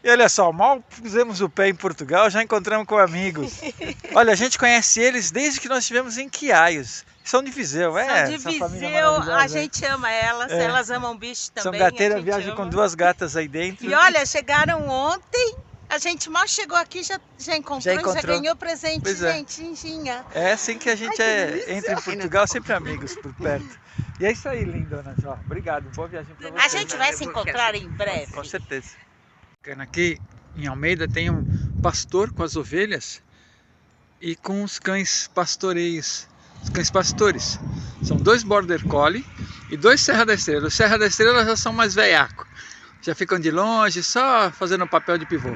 E olha só, mal pusemos o pé em Portugal, já encontramos com amigos. Olha, a gente conhece eles desde que nós estivemos em Quiaios. São de Viseu, São de Viseu, a gente ama elas, elas amam bicho também. São gateiras, viajam com 2 gatas aí dentro. E olha, chegaram ontem, a gente mal chegou aqui, já encontrou, já ganhou presente, pois gente. É assim que a gente entra em Portugal, sempre amigos por perto. E é isso aí, lindonas. Ó, obrigado, boa viagem pra vocês. A gente vai se encontrar em breve. Com certeza. Aqui em Almeida tem um pastor com as ovelhas e com os cães pastoreios, os cães pastores. São 2 Border Collie e 2 Serra da Estrela. Os Serra da Estrela já são mais velhaco, já ficam de longe, só fazendo o papel de pivô.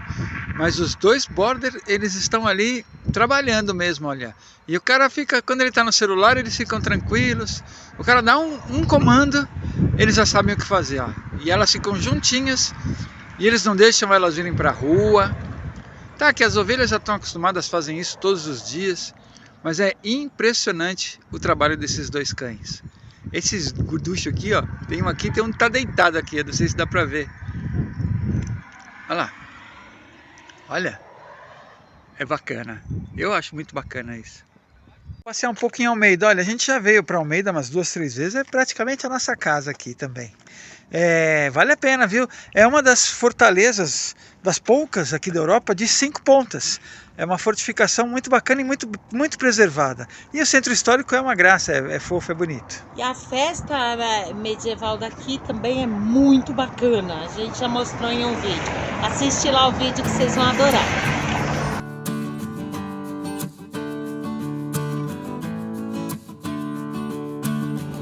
Mas os 2 Border, eles estão ali trabalhando mesmo, olha. E o cara fica, quando ele está no celular, eles ficam tranquilos. O cara dá um comando, eles já sabem o que fazer, ó. E elas ficam juntinhas. E eles não deixam elas virem para a rua. Tá, que as ovelhas já estão acostumadas, fazem isso todos os dias. Mas é impressionante o trabalho desses 2 cães. Esses gorduchos aqui, ó. Tem um aqui, tem um que tá deitado aqui. Eu não sei se dá para ver. Olha lá. Olha. É bacana. Eu acho muito bacana isso. Passear um pouco em Almeida. Olha, a gente já veio para Almeida umas 2, 3 vezes. É praticamente a nossa casa aqui também. Vale a pena, viu? É uma das fortalezas, das poucas aqui da Europa, de 5 pontas. É uma fortificação muito bacana e muito preservada. E o centro histórico é uma graça, é fofo, é bonito. E a festa medieval daqui também é muito bacana. A gente já mostrou em um vídeo. Assiste lá o vídeo que vocês vão adorar.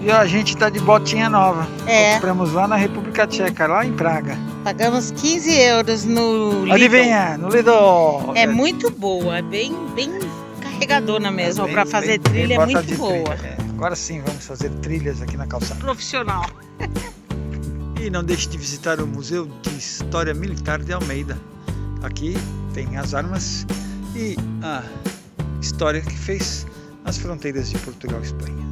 E a gente tá de botinha nova. Compramos lá na República Tcheca, lá em Praga. Pagamos 15 euros no Lidl. Adivinha, no Lidl. É muito boa, é bem carregadona mesmo. Para fazer trilha é muito boa. Agora sim vamos fazer trilhas aqui na calçada. Profissional. E não deixe de visitar o Museu de História Militar de Almeida. Aqui tem as armas e a história que fez as fronteiras de Portugal e Espanha.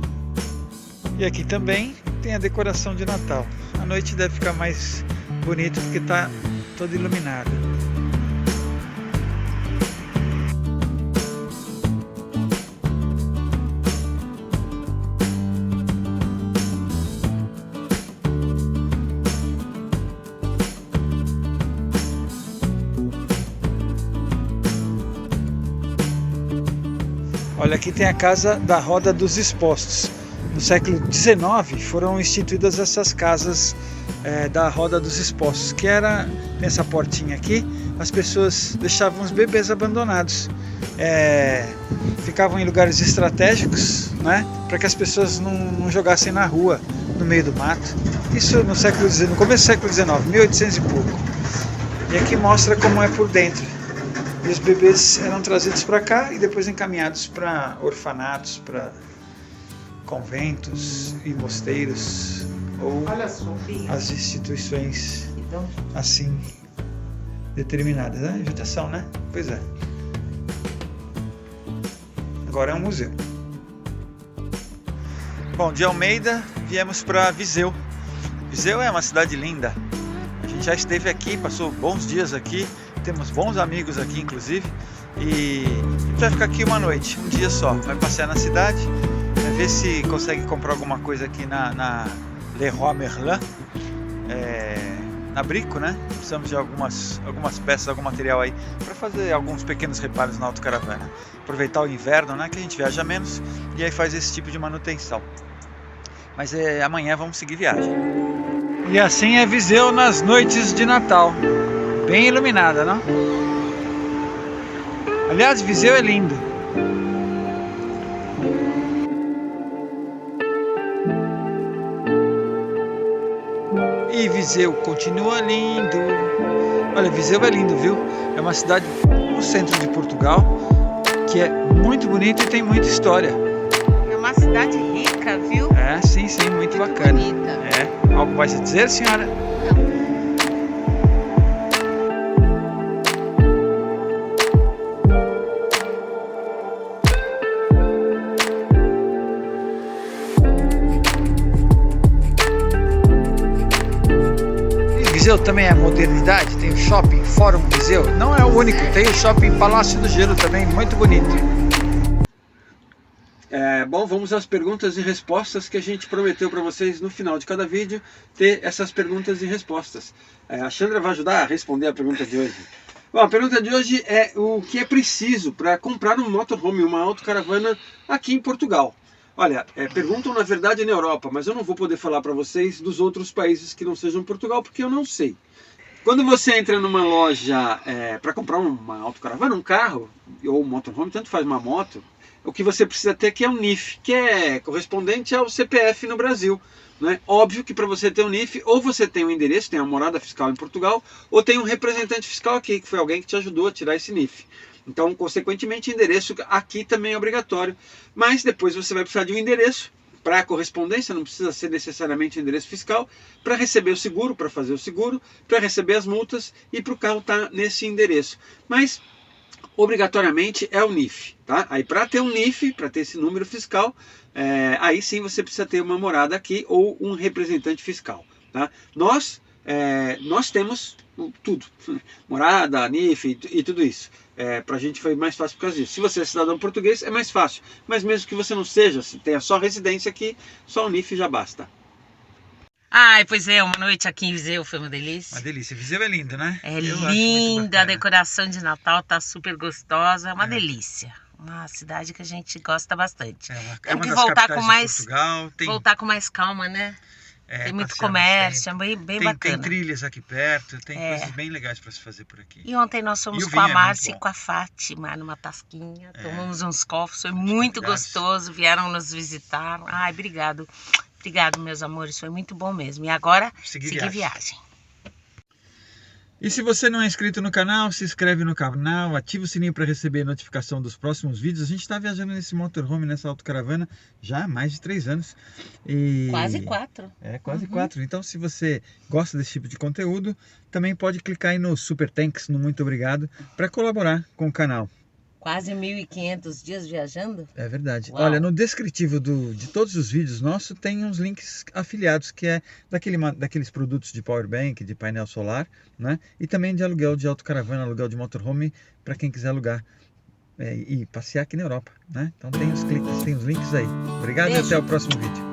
E aqui também tem a decoração de Natal. A noite deve ficar mais bonito porque está toda iluminada. Olha, aqui tem a Casa da Roda dos Expostos. No século XIX foram instituídas essas casas da Roda dos Expostos, que era nessa portinha aqui, as pessoas deixavam os bebês abandonados, ficavam em lugares estratégicos, né, para que as pessoas não jogassem na rua, no meio do mato. Isso no começo do século XIX, 1800 e pouco. E aqui mostra como é por dentro. E os bebês eram trazidos para cá e depois encaminhados para orfanatos, para conventos e mosteiros ou as instituições assim determinadas, né? Judiação, né? Pois é. Agora é um museu. Bom, de Almeida viemos para Viseu. Viseu é uma cidade linda. A gente já esteve aqui, passou bons dias aqui, temos bons amigos aqui inclusive, e vai ficar aqui uma noite, um dia só. Vai passear na cidade, vai ver se consegue comprar alguma coisa aqui na Leroy Merlin, na Brico, né? Precisamos de algumas peças, algum material aí para fazer alguns pequenos reparos na autocaravana. Aproveitar o inverno, né? Que a gente viaja menos e aí faz esse tipo de manutenção. Mas amanhã vamos seguir viagem. E assim é Viseu nas noites de Natal. Bem iluminada, não? Aliás, Viseu é lindo. E Viseu continua lindo. Olha, Viseu é lindo, viu? É uma cidade no centro de Portugal que é muito bonita e tem muita história. É uma cidade rica, viu? Sim, muito bacana. Bonita. Algo mais a dizer, senhora? Não. Viseu também é a modernidade, tem o shopping Fórum Museu, não é o único, tem o shopping Palácio do Gelo também, muito bonito. Bom, vamos às perguntas e respostas que a gente prometeu para vocês no final de cada vídeo, ter essas perguntas e respostas. A Chandra vai ajudar a responder a pergunta de hoje. Bom, a pergunta de hoje é o que é preciso para comprar um motorhome, uma autocaravana aqui em Portugal. Olha, perguntam na verdade na Europa, mas eu não vou poder falar para vocês dos outros países que não sejam Portugal, porque eu não sei. Quando você entra numa loja para comprar uma autocaravana, um carro, ou um motorhome, tanto faz uma moto, o que você precisa ter aqui é um NIF, que é correspondente ao CPF no Brasil. Né? Óbvio que para você ter um NIF, ou você tem um endereço, tem uma morada fiscal em Portugal, ou tem um representante fiscal aqui, que foi alguém que te ajudou a tirar esse NIF. Então, consequentemente, endereço aqui também é obrigatório. Mas depois você vai precisar de um endereço para a correspondência, não precisa ser necessariamente endereço fiscal, para receber o seguro, para fazer o seguro, para receber as multas e para o carro estar nesse endereço. Mas obrigatoriamente é o NIF, tá? Aí para ter um NIF, para ter esse número fiscal, aí sim você precisa ter uma morada aqui ou um representante fiscal, tá? Nós temos tudo, morada, NIF e tudo isso. Para a gente foi mais fácil por causa disso. Se você é cidadão português é mais fácil, mas mesmo que você não seja, se tenha só residência aqui, só o NIF já basta. Ai, pois é, uma noite aqui em Viseu foi uma delícia. Uma delícia, Viseu é lindo, né? É linda, a decoração de Natal tá super gostosa, é uma delícia. Uma cidade que a gente gosta bastante. Temos que voltar com mais, voltar com mais calma, né? Tem muito comércio, é bem bacana. Tem trilhas aqui perto, tem coisas bem legais para se fazer por aqui. E ontem nós fomos com a Márcia e com a Fátima numa tasquinha, tomamos uns cofres, foi muito gostoso, vieram nos visitar. Ai, obrigado. Obrigado, meus amores, foi muito bom mesmo. E agora, seguir viagem. E se você não é inscrito no canal, se inscreve no canal, ativa o sininho para receber notificação dos próximos vídeos. A gente está viajando nesse motorhome, nessa autocaravana, já há mais de 3 anos. Quase 4. Quase 4. Então, se você gosta desse tipo de conteúdo, também pode clicar aí no Super Thanks, no Muito Obrigado, para colaborar com o canal. Quase 1.500 dias viajando? É verdade. Uau. Olha, no descritivo de todos os vídeos nossos tem uns links afiliados, que é daqueles produtos de powerbank, de painel solar, né? E também de aluguel de autocaravana, aluguel de motorhome, para quem quiser alugar e passear aqui na Europa, né? Então tem os links aí. Obrigado. Beijo. E até o próximo vídeo.